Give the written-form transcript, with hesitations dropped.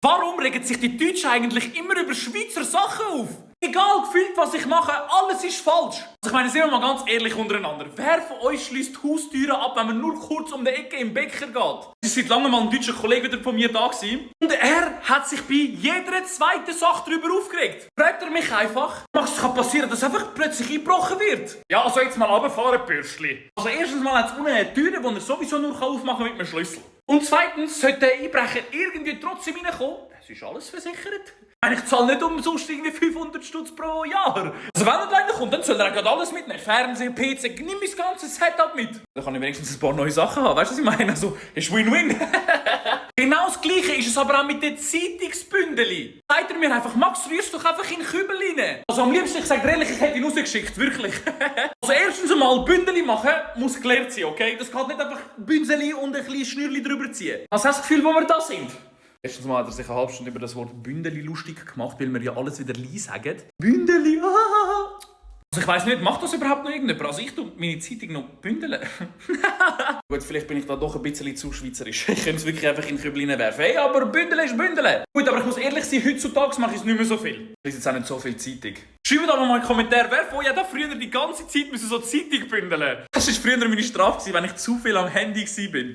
Warum regen sich die Deutschen eigentlich immer über Schweizer Sachen auf? Egal gefühlt, was ich mache, alles ist falsch. Also ich meine, sind wir mal ganz ehrlich untereinander. Wer von euch schließt Haustüren ab, wenn man nur kurz um die Ecke im Bäcker geht? Es ist seit langem mal ein deutscher Kollege wieder von mir da gewesen. Und er hat sich bei jeder zweiten Sache darüber aufgeregt. Fragt er mich einfach, was kann passieren, dass einfach plötzlich eingebrochen wird? Ja, also jetzt mal runterfahren, Bürschli. Also erstens mal hat es unten eine Tür, die er sowieso nur aufmachen kann mit einem Schlüssel. Und zweitens sollte der Einbrecher irgendwie trotzdem reinkommen. Es ist alles versichert. Ich zahle nicht umsonst irgendwie 500 Stutz pro Jahr. Also wenn er reinkommt, dann soll er gerade alles mitnehmen. Fernsehen, PC, nimm mein ganzes Setup mit. Dann kann ich wenigstens ein paar neue Sachen haben. Weißt du, was ich meine? Also, ist Win-Win. Genau das Gleiche ist es aber auch mit den Zeitungsbündeli. Sagt er mir einfach, Max, rührst doch einfach in den Kübel rein. Also am liebsten, ich sage dir ehrlich, ich hätte ihn rausgeschickt. Wirklich. Also erstens einmal, Bündeli machen muss gelernt sein, okay? Das geht nicht einfach Bündeli und ein kleines Schnürli drüber ziehen. Was hast du das Gefühl, wo wir da sind? Erstens mal hat er sich eine halbe Stunde über das Wort Bündeli lustig gemacht, weil wir ja alles wieder Li sagen. Bündeli, Also ich weiss nicht, macht das überhaupt noch irgendjemand? Also ich tue meine Zeitung noch bündeln. Gut, vielleicht bin ich da doch ein bisschen zu schweizerisch. Ich könnte es wirklich einfach in den Kübel werfen. Hey, aber bündeln ist bündeln. Gut, aber ich muss ehrlich sein, heutzutage mache ich es nicht mehr so viel. Ich lese jetzt auch nicht so viel Zeitung. Schreibt doch mal in den Kommentaren, wer von euch hat früher die ganze Zeit so Zeitung bündeln. Das war früher meine Strafe, wenn ich zu viel am Handy war.